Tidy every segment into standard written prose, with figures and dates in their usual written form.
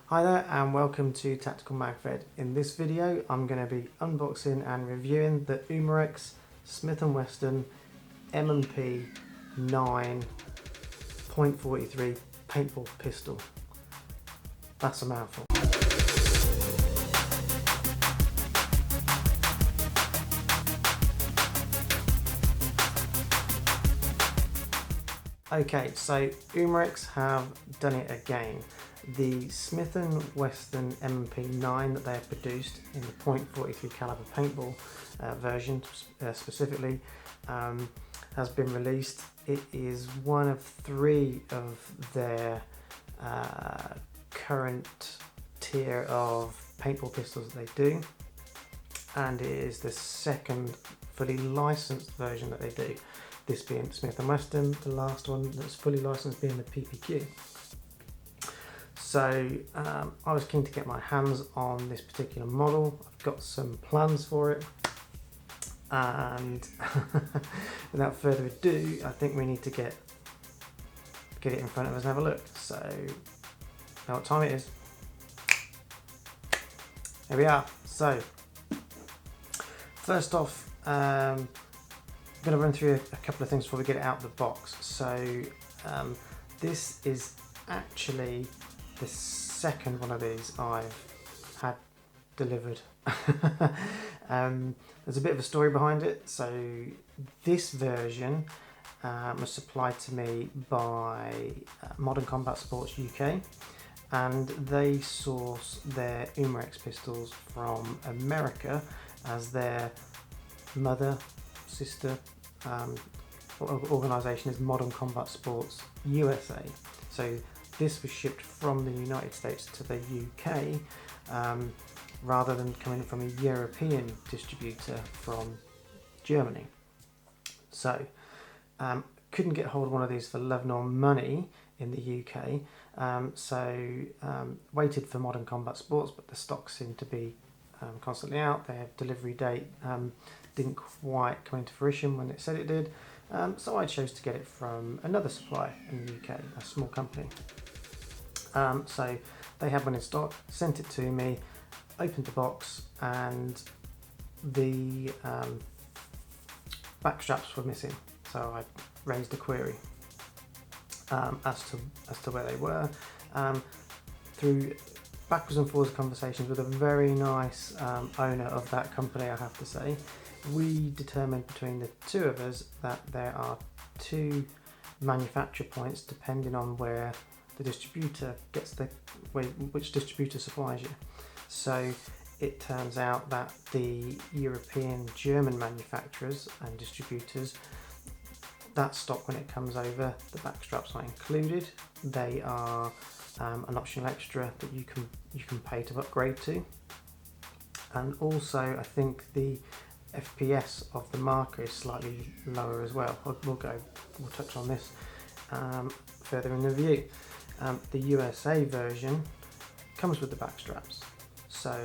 Hi there and welcome to Tactical Magfed. In this video I'm going to be unboxing and reviewing the Umarex Smith Wesson M&P9 .43 paintball pistol. That's a mouthful. Okay, so Umarex have done it again. The Smith & Wesson M&P9 that they have produced in the .43 caliber paintball version specifically has been released. It is one of 3 of their current tier of paintball pistols that they do, and it is the second fully licensed version that they do. This being Smith & Wesson, the last one that's fully licensed being the PPQ. So I was keen to get my hands on this particular model. I've got some plans for it, and without further ado, I think we need to get it in front of us and have a look. So know what time it is. Here we are. So first off, I'm going to run through a couple of things before we get it out of the box. So this is actually the second one of these I've had delivered. There's a bit of a story behind it. So this version was supplied to me by Modern Combat Sports UK, and they source their Umarex pistols from America as their mother sister organisation is Modern Combat Sports USA. So this was shipped from the United States to the UK rather than coming from a European distributor from Germany. So couldn't get hold of one of these for love nor money in the UK, waited for Modern Combat Sports, but the stock seemed to be constantly out. Their delivery date didn't quite come into fruition when it said it did, so I chose to get it from another supplier in the UK, a small company. So they had one in stock, sent it to me, opened the box, and the back straps were missing. So I raised a query as to where they were. Through backwards and forwards conversations with a very nice owner of that company, I have to say, we determined between the two of us that there are 2 manufacture points depending on where the distributor gets which distributor supplies you. So it turns out that the European German manufacturers and distributors, that stock when it comes over, the back straps are included. They are an optional extra that you can pay to upgrade to, and also I think the FPS of the marker is slightly lower as well. We'll touch on this further in the review. The USA version comes with the back straps. So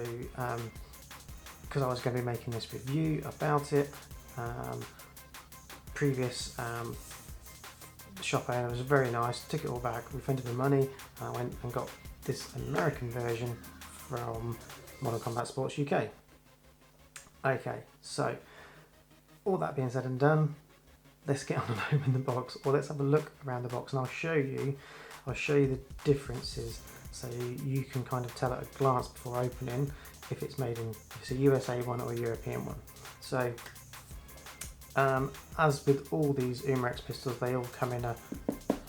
because I was going to be making this review about it, previous shop owner was very nice, took it all back, refunded the money, and I went and got this American version from Modern Combat Sports UK. Okay, so all that being said and done, let's get on and open the box, or let's have a look around the box, and I'll show you the differences so you can kind of tell at a glance before opening if it's a USA one or a European one. So as with all these Umarex pistols, they all come in a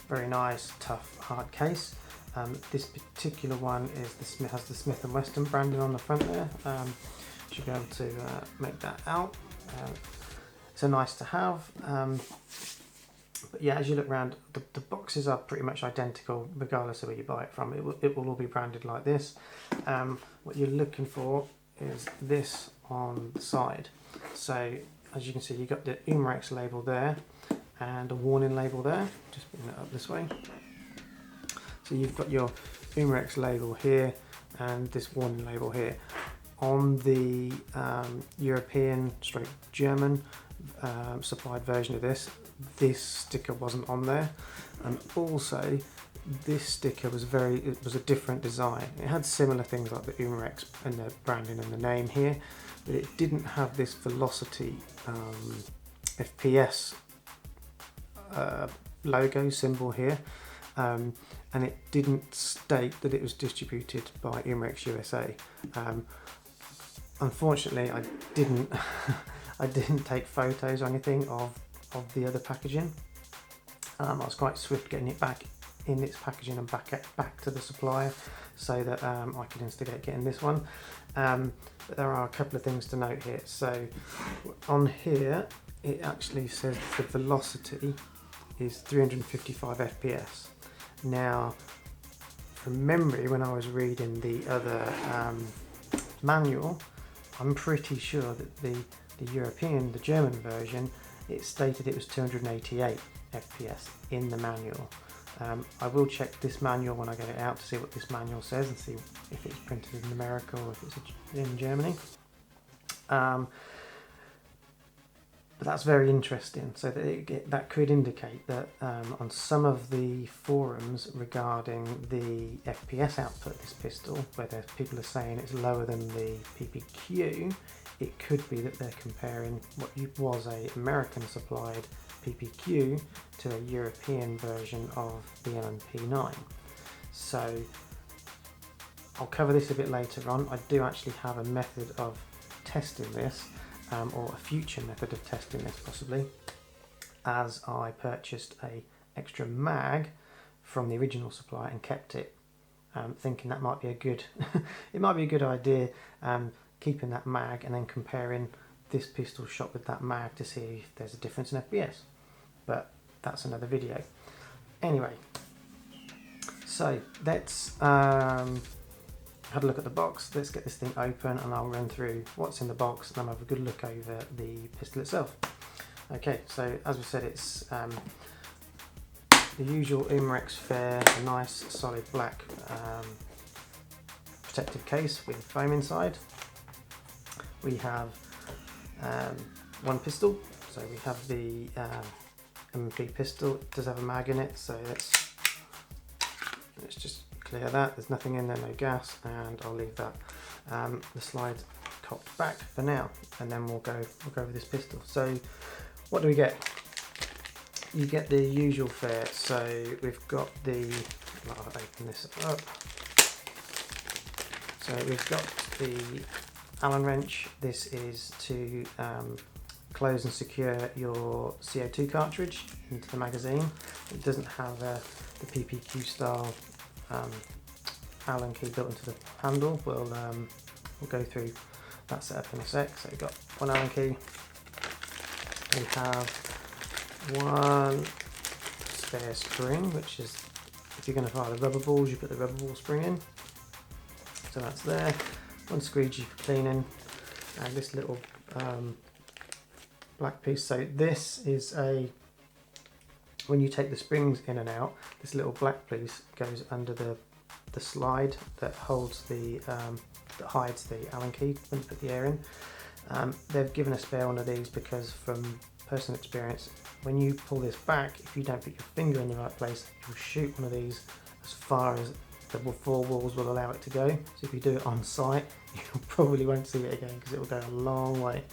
very nice, tough, hard case. This particular one has the Smith & Wesson branding on the front there. Should be able to make that out. So nice to have. But yeah, as you look around, the boxes are pretty much identical regardless of where you buy it from. It will all be branded like this. What you're looking for is this on the side. So as you can see, you've got the Umarex label there and a warning label there. Just bring that up this way. So you've got your Umarex label here and this warning label here. On the European / German supplied version of this sticker wasn't on there, and also this sticker was it was a different design. It had similar things like the Umarex and the branding and the name here, but it didn't have this velocity FPS logo symbol here, and it didn't state that it was distributed by Umarex USA. Unfortunately, I didn't I didn't take photos or anything of the other packaging. I was quite swift getting it back in its packaging and back to the supplier, so that I could instigate getting this one. But there are a couple of things to note here. So on here it actually says the velocity is 355 FPS. Now, from memory, when I was reading the other manual, I'm pretty sure that the German version, it stated it was 288 FPS in the manual. I will check this manual when I get it out to see what this manual says and see if it's printed in America or if it's in Germany. But that's very interesting. So that could indicate that on some of the forums regarding the FPS output of this pistol, where people are saying it's lower than the PPQ, it could be that they're comparing what was a American supplied PPQ to a European version of the M&P9. So I'll cover this a bit later on. I do actually have a method of testing this, or a future method of testing this possibly, as I purchased a extra mag from the original supplier and kept it, thinking that might be a good it might be a good idea, keeping that mag and then comparing this pistol shot with that mag to see if there's a difference in FPS, but that's another video. Anyway, so let's had a look at the box. Let's get this thing open and I'll run through what's in the box and then I'll have a good look over the pistol itself. Okay, so as we said, it's the usual Umarex fare, a nice solid black protective case with foam inside. We have one pistol, so we have the M&P pistol. It does have a mag in it, so let's just clear that. There's nothing in there, no gas, and I'll leave that. The slide's cocked back for now, and then we'll go over this pistol. So what do we get? You get the usual fare. So we've got I'll open this up. So we've got the Allen wrench. This is to close and secure your CO2 cartridge into the magazine. It doesn't have the PPQ style Allen key built into the handle. We'll go through that setup in a sec. So we've got one Allen key. We have one spare spring, which is, if you're going to fire the rubber balls, you put the rubber ball spring in. So that's there. One squeegee for cleaning, and this little black piece. So this is when you take the springs in and out, this little black piece goes under the slide that holds that hides the Allen key when you put the air in. They've given a spare one of these because, from personal experience, when you pull this back, if you don't put your finger in the right place, you'll shoot one of these as far as the four walls will allow it to go. So if you do it on site, you probably won't see it again because it will go a long way.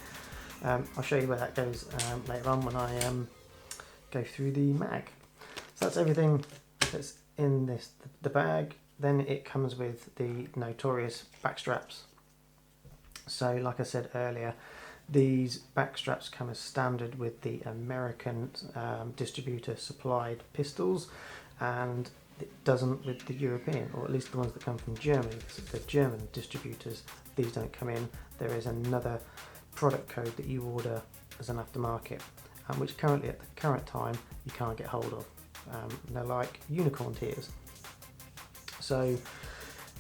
I'll show you where that goes later on when I go through the mag. So that's everything that's in the bag. Then it comes with the notorious backstraps. So like I said earlier, these backstraps come as standard with the American distributor supplied pistols, and it doesn't with the European, or at least the ones that come from Germany. The German distributors, these don't come in. There is another product code that you order as an aftermarket, which currently at the current time you can't get hold of. They're like unicorn tears. So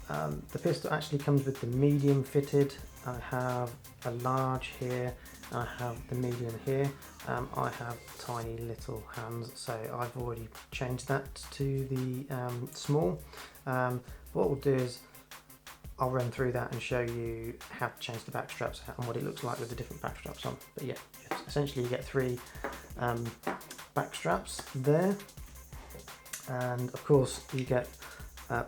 the pistol actually comes with the medium fitted. I have a large here, and I have the medium here. I have tiny little hands, so I've already changed that to the small. What we'll do is I'll run through that and show you how to change the backstraps and what it looks like with the different backstraps on. But yeah, essentially you get three backstraps there. And of course you get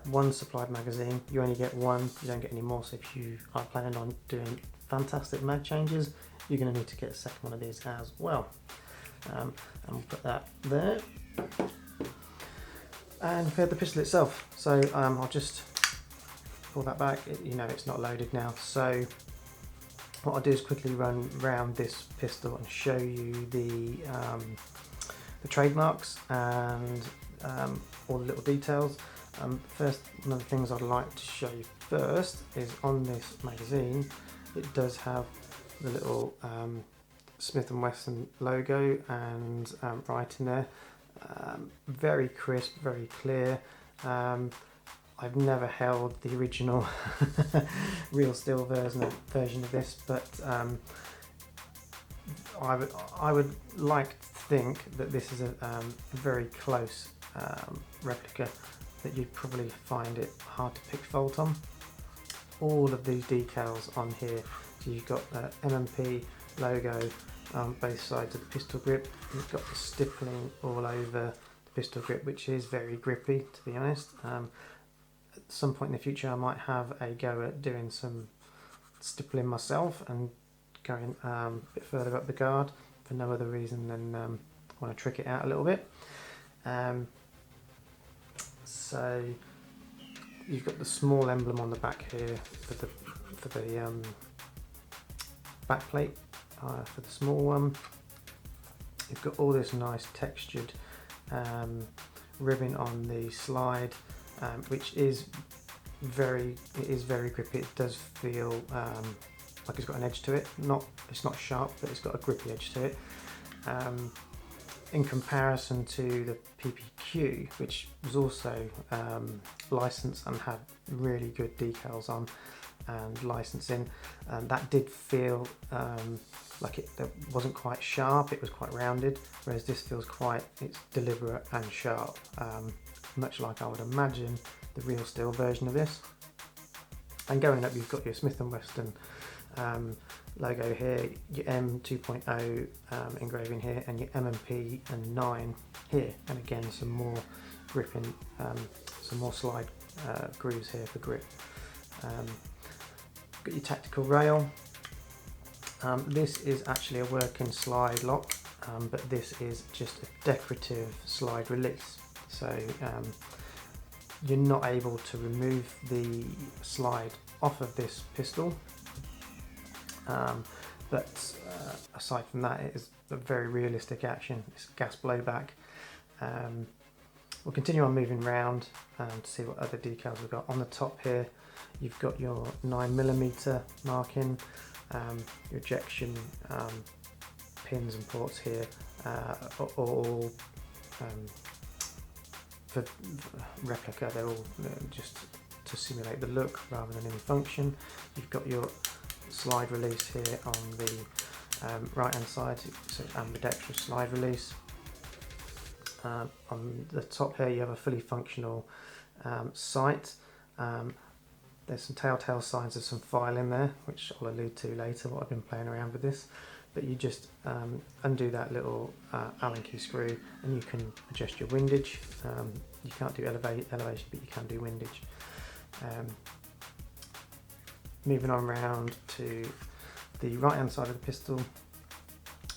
one supplied magazine. You only get one, you don't get any more, so if you are planning on doing fantastic mag changes, you're going to need to get a second one of these as well. And we'll put that there. And prepare the pistol itself. So I'll just pull that back. You know it's not loaded now. So what I'll do is quickly run round this pistol and show you the trademarks and all the little details. First, one of the things I'd like to show you first is on this magazine, it does have the little Smith & Wesson logo and writing there. Very crisp, very clear. I've never held the original real steel version of this, but I would like to think that this is a very close replica, that you'd probably find it hard to pick fault on. All of these decals on here, so you've got the M&P logo on both sides of the pistol grip. You've got the stippling all over the pistol grip, which is very grippy, to be honest. At some point in the future I might have a go at doing some stippling myself and going a bit further up the guard for no other reason than I want to trick it out a little bit. So you've got the small emblem on the back here for the back plate for the small one. You've got all this nice textured ribbon on the slide, which is very grippy. It does feel like it's got an edge to it. It's not sharp, but it's got a grippy edge to it. In comparison to the PPQ, which was also licensed and had really good decals on and licensing, that did feel like it wasn't quite sharp, it was quite rounded, whereas this feels it's deliberate and sharp, much like I would imagine the real steel version of this. And going up, you've got your Smith & Wesson logo here, your m2.0 engraving here, and your mp9 here, and again some more gripping, some more slide grooves here for grip. Got your tactical rail. This is actually a working slide lock, but this is just a decorative slide release, so you're not able to remove the slide off of this pistol. But aside from that, it is a very realistic action. It's gas blowback. We'll continue on moving around to see what other decals we've got. On the top here, you've got your 9mm marking, your ejection pins and ports here, all for replica. They're all just to simulate the look rather than any function. You've got your slide release here on the right hand side, so ambidextrous slide release. On the top here you have a fully functional sight. There's some telltale signs of some file in there, which I'll allude to later, what I've been playing around with this. But you just undo that little Allen key screw and you can adjust your windage. You can't do elevation, but you can do windage. Moving on round to the right hand side of the pistol,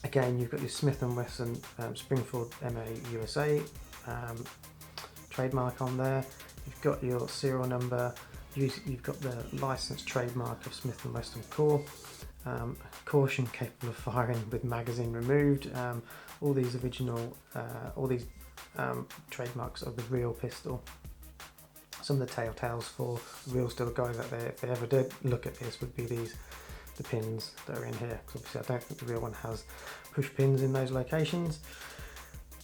again you've got your Smith & Wesson Springfield MA USA trademark on there. You've got your serial number, you've got the licensed trademark of Smith & Wesson Core, caution capable of firing with magazine removed. All these original, trademarks of the real pistol. Some of the telltales for real steel guys out there, if they ever did look at this, would be the pins that are in here, because obviously I don't think the real one has push pins in those locations.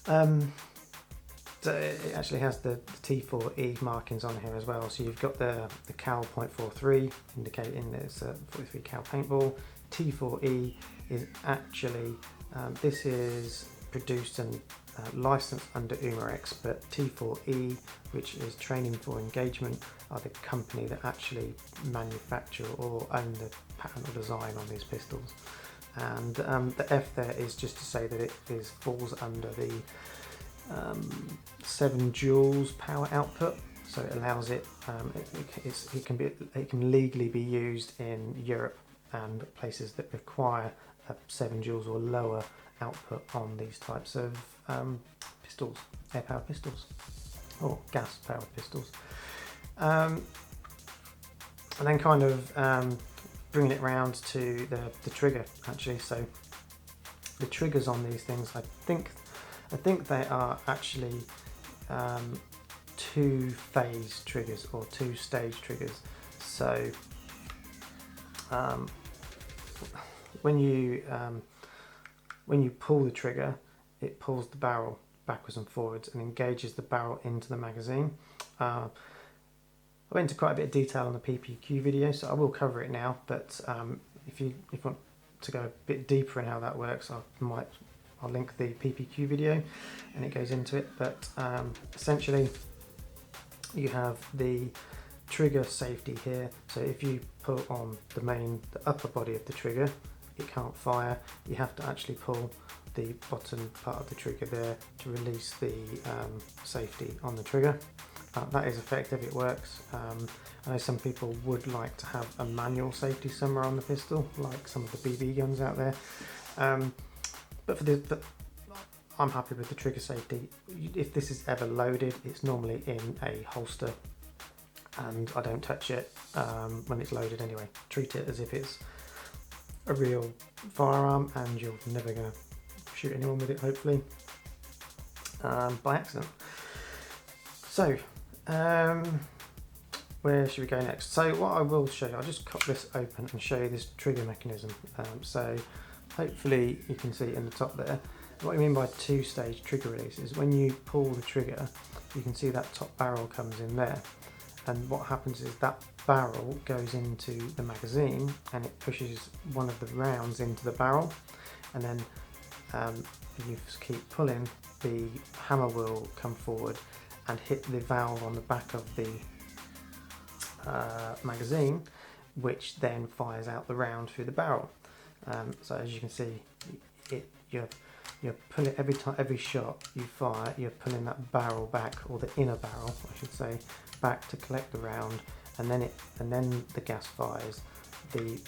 So it actually has the T4E markings on here as well. So you've got the cal .43 indicating that it's a 43 cal paintball. T4E is actually, this is produced and licensed under Umarex, but T4E, which is Training for Engagement, are the company that actually manufacture or own the pattern or design on these pistols. And the F there is just to say that it falls under the 7 joules power output, so it allows it. It can legally be used in Europe and places that require a 7 joules or lower output on these types of pistols, air powered pistols or gas powered pistols. And then kind of bringing it round to the trigger actually. So the triggers on these things, I think they are actually 2-phase triggers or 2-stage triggers. So when you pull the trigger, it pulls the barrel backwards and forwards and engages the barrel into the magazine. I went into quite a bit of detail on the PPQ video, so I will cover it now, but if you want to go a bit deeper in how that works, I'll link the PPQ video and it goes into it. But essentially you have the trigger safety here, so if you pull on the upper body of the trigger, it can't fire. You have to actually pull the bottom part of the trigger there to release the safety on the trigger. That is effective, it works. I know some people would like to have a manual safety somewhere on the pistol, like some of the BB guns out there. But I'm happy with the trigger safety. If this is ever loaded, it's normally in a holster, and I don't touch it when it's loaded anyway. Treat it as if it's a real firearm, and you're never going to shoot anyone with it, hopefully, by accident. So, where should we go next? So what I will show you, I'll just cut this open and show you this trigger mechanism. So hopefully you can see in the top there. What I mean by 2-stage trigger release is when you pull the trigger, you can see that top barrel comes in there. And what happens is that barrel goes into the magazine and it pushes one of the rounds into the barrel. And then you just keep pulling, the hammer will come forward and hit the valve on the back of the magazine, which then fires out the round through the barrel. So as you can see, you're pulling every shot you fire, you're pulling that barrel back, or the inner barrel, I should say, back to collect the round, and then the gas fires. The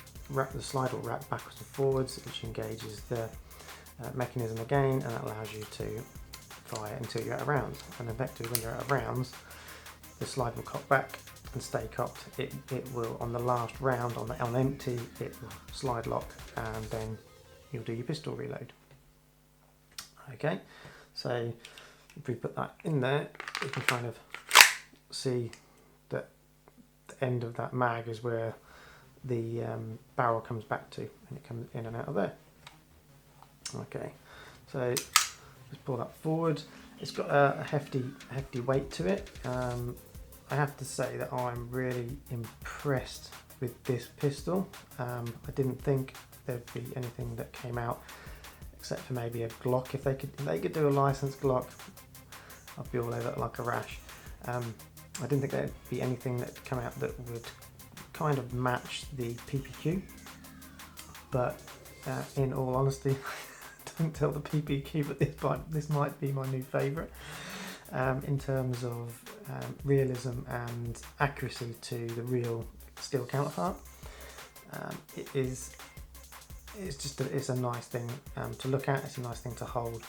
slide will rack backwards and forwards, which engages the mechanism again, and that allows you to fire until you're out of rounds. And effectively, when you're out of rounds, the slide will cock back and stay cocked. It will, on the last round, on empty, it will slide lock, and then you'll do your pistol reload. Okay, so if we put that in there, you can kind of see that the end of that mag is where the barrel comes back to, and it comes in and out of there. Okay, so let's pull that forward. It's got a hefty weight to it. I have to say that I'm really impressed with this pistol. I didn't think there'd be anything that came out except for maybe a Glock. If they could do a licensed Glock, I'd be all over it like a rash. I didn't think there'd be anything that would come out that would kind of match the PPQ. But in all honesty, don't tell the PPQ, but this might be my new favourite in terms of realism and accuracy to the real steel counterpart. It's a nice thing to look at. It's a nice thing to hold,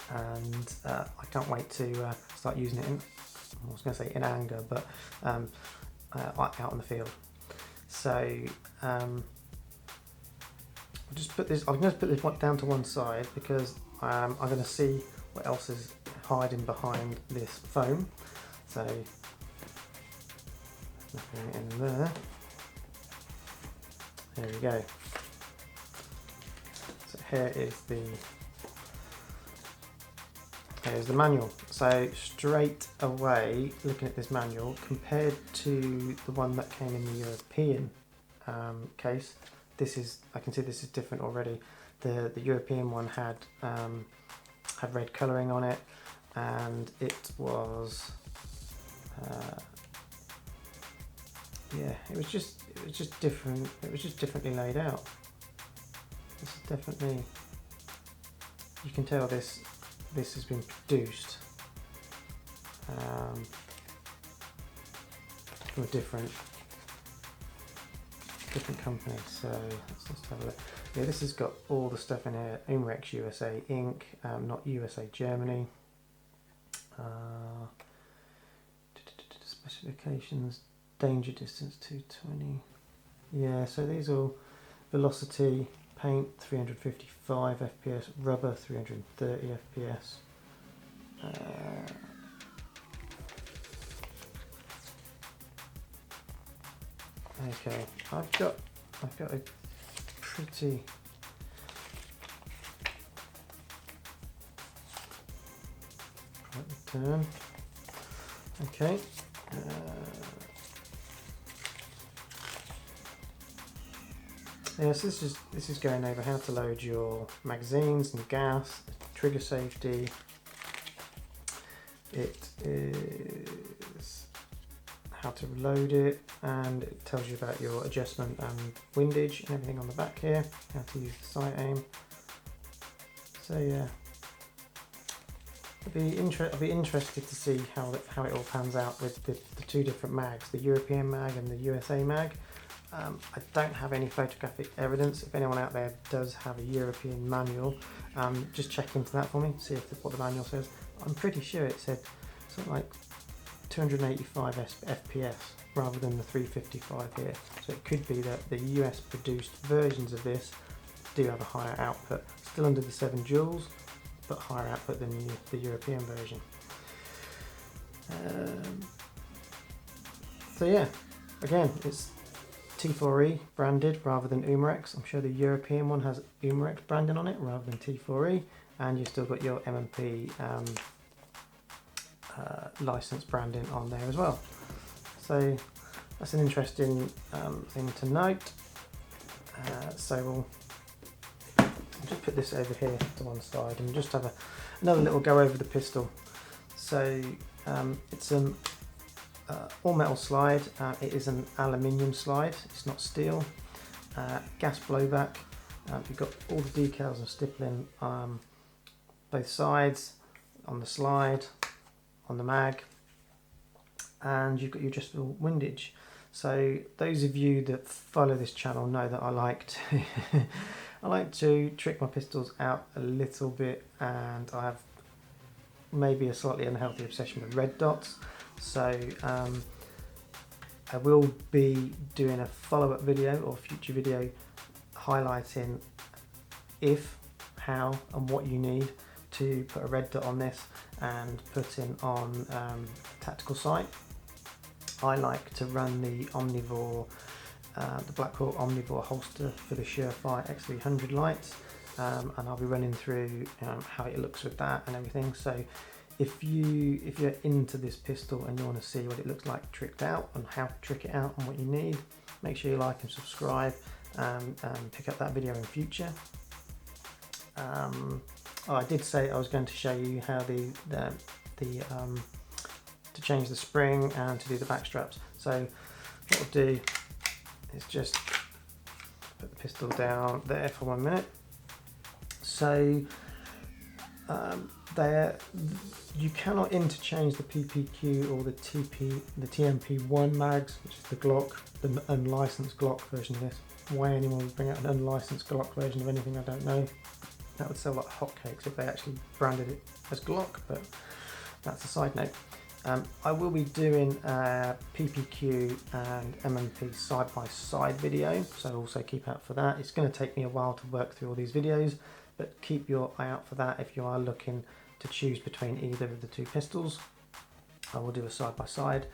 and I can't wait to start using it I was going to say in anger, but out in the field. So I'll just put this. I'm going to put this one down to one side because I'm going to see what else is hiding behind this foam. So nothing in there. There we go. So here's the manual. So straight away, looking at this manual, compared to the one that came in the European case, I can see this is different already. The European one had red colouring on it, and it was it was just different. It was just differently laid out. This is definitely, you can tell this this has been produced from a different company. So let's just have a look. Yeah, this has got all the stuff in here. Umarex USA Inc., not USA Germany. Specifications, danger distance 220. Yeah, so these are velocity, paint 355 FPS, rubber 330 FPS. Okay, I've got a pretty return. Okay. Yes, this is going over how to load your magazines and gas, trigger safety. It is how to load it, and it tells you about your adjustment and windage and everything on the back here. How to use the sight aim. So yeah, I'd be interested to see how it all pans out with the two different mags, the European mag and the USA mag. I don't have any photographic evidence. If anyone out there does have a European manual, just check into that for me, see what the manual says. I'm pretty sure it said something like 285 FPS rather than the 355 here. So it could be that the US produced versions of this do have a higher output, still under the 7 joules, but higher output than the European version. So yeah, again, it's T4E branded rather than Umarex. I'm sure the European one has Umarex branding on it rather than T4E, and you've still got your M&P license branding on there as well. So that's an interesting thing to note. So we'll just put this over here to one side and just have another little go over the pistol. So it's an all metal slide. It is an aluminium slide, it's not steel. Gas blowback. You've got all the decals and stippling both sides, on the slide, on the mag, and you've got your adjustable windage. So those of you that follow this channel know that I like to trick my pistols out a little bit, and I have maybe a slightly unhealthy obsession with red dots. So I will be doing a follow-up video or future video highlighting if, how and what you need to put a red dot on this and putting on tactical sight. I like to run the Omnivore, the Blackwell Omnivore holster for the Surefire X300 lights, and I'll be running through how it looks with that and everything. So if you're into this pistol and you want to see what it looks like tricked out and how to trick it out and what you need, make sure you like and subscribe and pick up that video in future. I did say I was going to show you how to change the spring and to do the back straps. So what I'll do is just put the pistol down there for 1 minute. So you cannot interchange the PPQ or the TMP1 mags, which is the Glock, the unlicensed Glock version of this. Why anyone would bring out an unlicensed Glock version of anything, I don't know. That would sell like hotcakes if they actually branded it as Glock, but that's a side note. I will be doing a PPQ and M&P side-by-side video, so also keep out for that. It's going to take me a while to work through all these videos, but keep your eye out for that if you are looking to choose between either of the two pistols. I will do a side-by-side.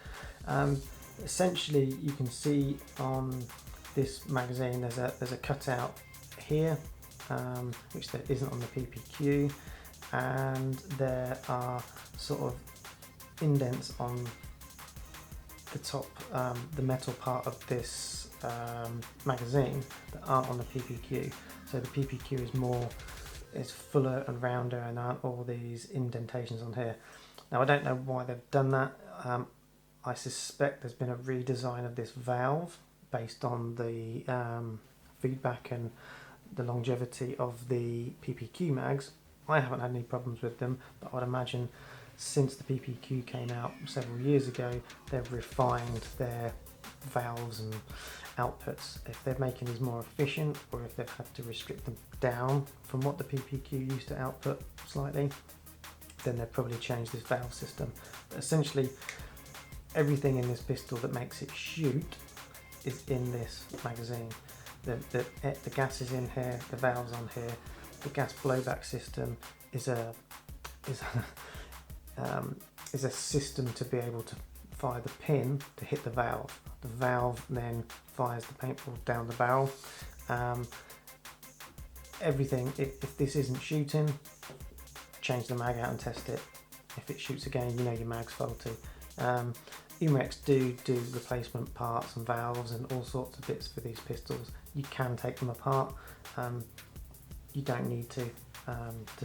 Essentially, you can see on this magazine there's a cutout here, which there isn't on the PPQ, and there are sort of indents on the top, the metal part of this magazine that aren't on the PPQ. So the PPQ is fuller and rounder and aren't all these indentations on here. Now I don't know why they've done that. I suspect there's been a redesign of this valve based on the feedback and the longevity of the PPQ mags. I haven't had any problems with them, but I'd imagine since the PPQ came out several years ago, they've refined their valves and outputs. If they're making these more efficient, or if they've had to restrict them down from what the PPQ used to output slightly, then they've probably changed this valve system. But essentially, everything in this pistol that makes it shoot is in this magazine. The gas is in here, the valve's on here. The gas blowback system is a system to be able to fire the pin to hit the valve. The valve then fires the paintball down the barrel. Everything, if this isn't shooting, change the mag out and test it. If it shoots again, you know your mag's faulty. Umarex do replacement parts and valves and all sorts of bits for these pistols. You can take them apart. You don't need to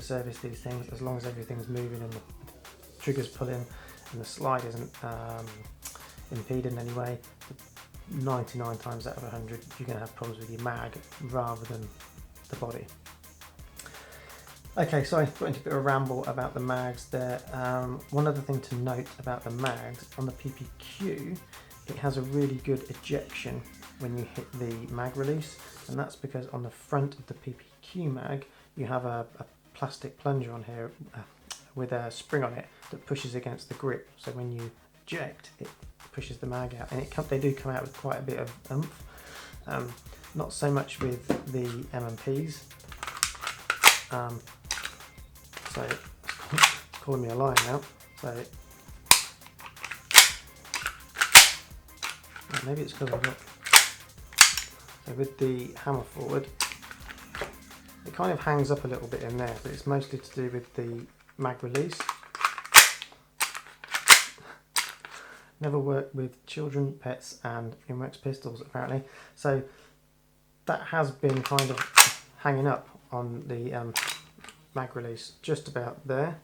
service these things, as long as everything's moving and the trigger's pulling and the slide isn't impeded in any way. 99 times out of 100 you're going to have problems with your mag rather than the body. Okay, so I got into a bit of a ramble about the mags there. One other thing to note about the mags, on the PPQ, it has a really good ejection when you hit the mag release, and that's because on the front of the PPQ mag you have a plastic plunger on here with a spring on it that pushes against the grip, so when you eject it pushes the mag out, and they do come out with quite a bit of oomph. Not so much with the M&Ps. So it's calling me a liar now. So maybe it's because I've got. So with the hammer forward, it kind of hangs up a little bit in there, but it's mostly to do with the mag release. Never worked with children, pets, and Umarex pistols apparently. So that has been kind of hanging up on the mag release just about there.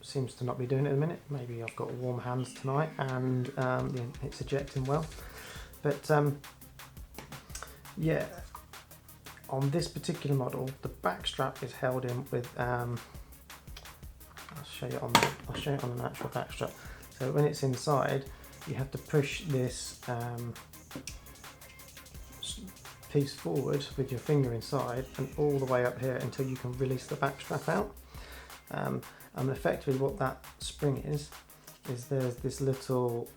Seems to not be doing it at the minute. Maybe I've got warm hands tonight and it's ejecting well. But yeah, on this particular model, the backstrap is held in with. I'll show you on an actual backstrap. So when it's inside, you have to push this piece forward with your finger inside and all the way up here until you can release the backstrap out. And effectively what that spring is there's this little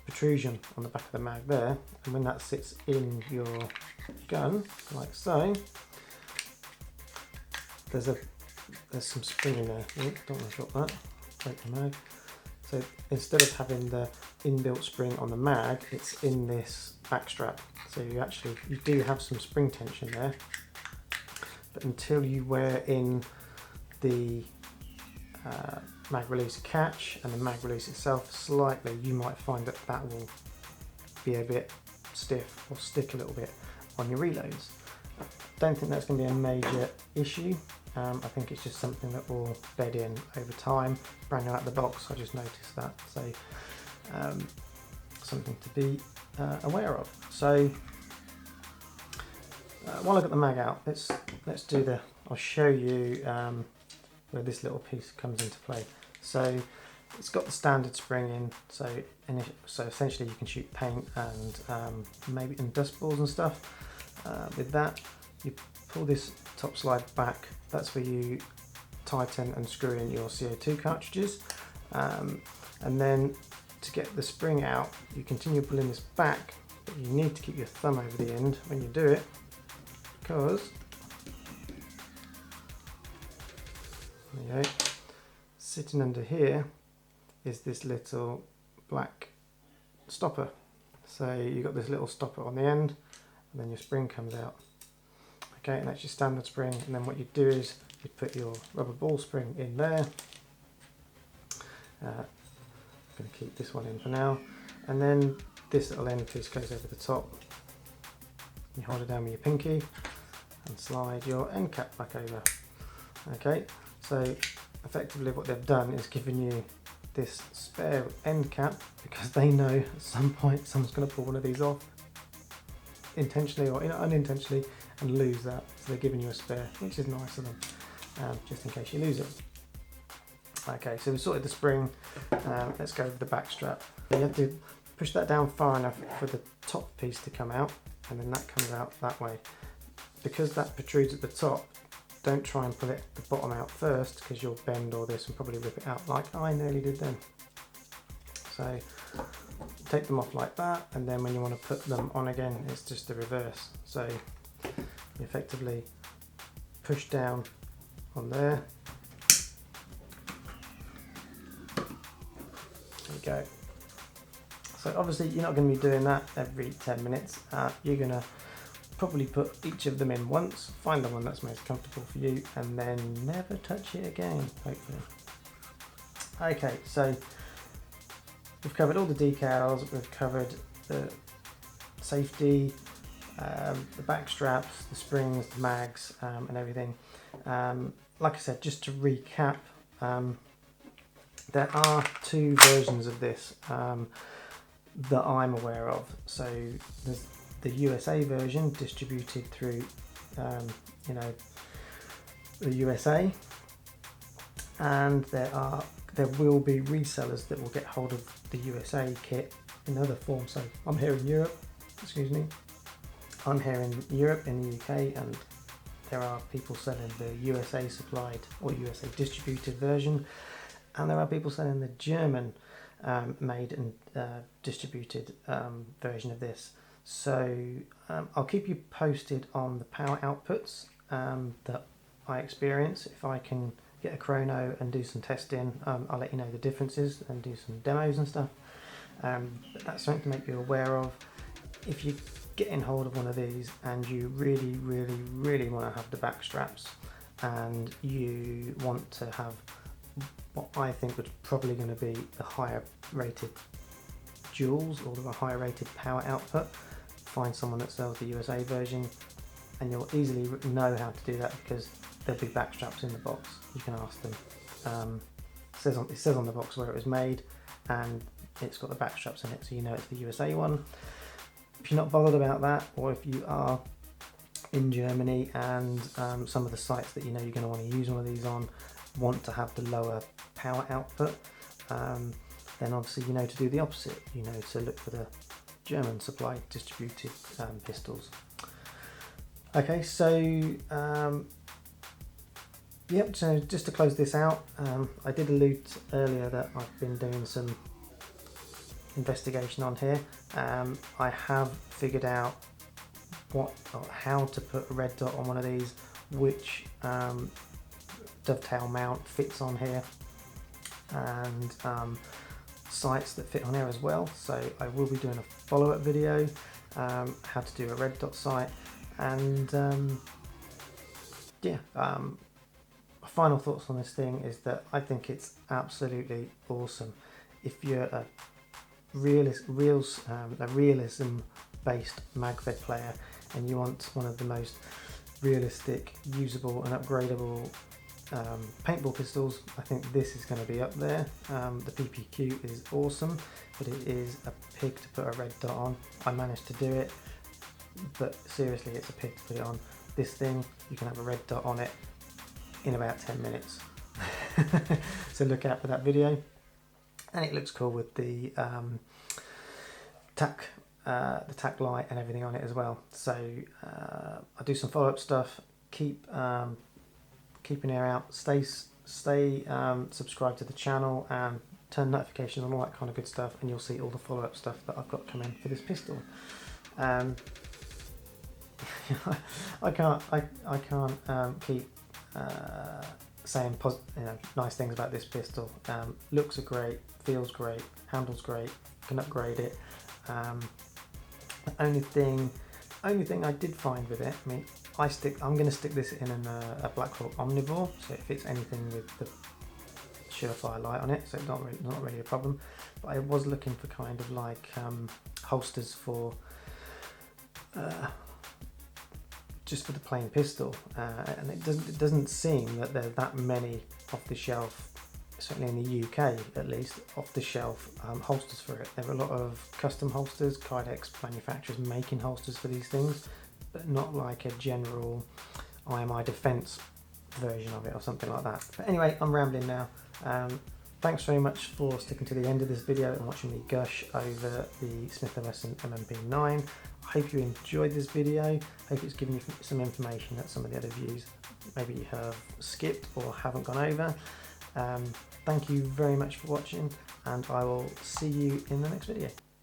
protrusion on the back of the mag there, and when that sits in your gun, like so, there's some spring in there. Oh, don't want to drop that, break the mag. So instead of having the inbuilt spring on the mag, it's in this backstrap. So you do have some spring tension there, but until you wear in the mag release catch and the mag release itself slightly, you might find that will be a bit stiff or stick a little bit on your reloads. Don't think that's going to be a major issue. I think it's just something that will bed in over time. Brand new out of the box, I just noticed that. So something to be aware of. So while I've got the mag out, let's do I'll show you where this little piece comes into play. So it's got the standard spring in, so essentially you can shoot paint and maybe in dust balls and stuff. With that, you pull this top slide back. That's where you tighten and screw in your CO2 cartridges, and then to get the spring out, you continue pulling this back, but you need to keep your thumb over the end when you do it, because there you go, sitting under here is this little black stopper. So you've got this little stopper on the end, and then your spring comes out. Okay, and that's your standard spring, and then what you do is you put your rubber ball spring in there. I'm going to keep this one in for now, and then this little end piece goes over the top. You hold it down with your pinky and slide your end cap back over. Okay, so effectively what they've done is given you this spare end cap, because they know at some point someone's going to pull one of these off, intentionally or unintentionally, and lose that. So they're giving you a spare, which is nice of them. just in case you lose it. Okay, so we've sorted the spring. Let's go with the backstrap. You have to push that down far enough for the top piece to come out, and then that comes out that way. Because that protrudes at the top, don't try and pull it the bottom out first, because you'll bend all this and probably rip it out like I nearly did then. So take them off like that, and then when you want to put them on again, it's just the reverse. So you effectively push down on there. There you go. So obviously you're not going to be doing that every 10 minutes. You're going to probably put each of them in once, find the one that's most comfortable for you, and then never touch it again, hopefully. Okay, so we've covered all the decals, we've covered the safety, the back straps, the springs, the mags, and everything. Like I said, just to recap, there are two versions of this that I'm aware of. So there's the USA version distributed through, you know, the USA, and there will be resellers that will get hold of the USA kit in other forms. So I'm here in Europe, excuse me, I'm here in Europe, in the UK, and there are people selling the USA supplied or USA distributed version, and there are people selling the German made and distributed version of this. So I'll keep you posted on the power outputs that I experience. If I can get a chrono and do some testing, I'll let you know the differences and do some demos and stuff. But that's something to make you aware of. If you get in hold of one of these and you really want to have the back straps, and you want to have what I think would probably going to be the higher rated joules or the higher rated power output, find someone that sells the USA version, and you'll easily know how to do that because there'll be back straps in the box. You can ask them. It says on the box where it was made, and it's got the back straps in it, so you know it's the USA one. If you're not bothered about that, or if you are in Germany and some of the sites that you know you're going to want to use one of these on want to have the lower power output, then obviously you know to do the opposite. You know to look for the German supplied distributed pistols. Okay, so yep, so just to close this out, I did allude earlier that I've been doing some investigation on here. I have figured out how to put a red dot on one of these, which dovetail mount fits on here, and sights that fit on here as well. So I will be doing a follow-up video how to do a red dot sight, and yeah, my final thoughts on this thing is that I think it's absolutely awesome. If you're a realism based Magfed player and you want one of the most realistic, usable and upgradable paintball pistols, I think this is going to be up there. The PPQ is awesome, but it is a pig to put a red dot on. I managed to do it, but seriously, it's a pig to put it on. This thing, you can have a red dot on it in about 10 minutes. So look out for that video. And it looks cool with the tack light and everything on it as well. So I do some follow-up stuff. Keep an ear out. Stay subscribed to the channel and turn notifications on, all that kind of good stuff, and you'll see all the follow-up stuff that I've got coming for this pistol. I can't keep saying nice things about this pistol. Looks are great, feels great, handles great, can upgrade it. The only thing I did find with it, I mean, I'm going to stick this in a Blackhawk Omnivore, so it fits anything with the Surefire light on it, so it's not really a problem. But I was looking for kind of like holsters for just for the plain pistol, and it doesn't seem that there are that many off the shelf, certainly in the UK at least, off the shelf holsters for it. There are a lot of custom holsters, Kydex manufacturers making holsters for these things, but not like a general IMI defense version of it or something like that. But anyway, I'm rambling now. Thanks very much for sticking to the end of this video and watching me gush over the Smith & Wesson M&P9. I hope you enjoyed this video. Hope it's given you some information that some of the other views maybe you have skipped or haven't gone over. Thank you very much for watching, and I will see you in the next video.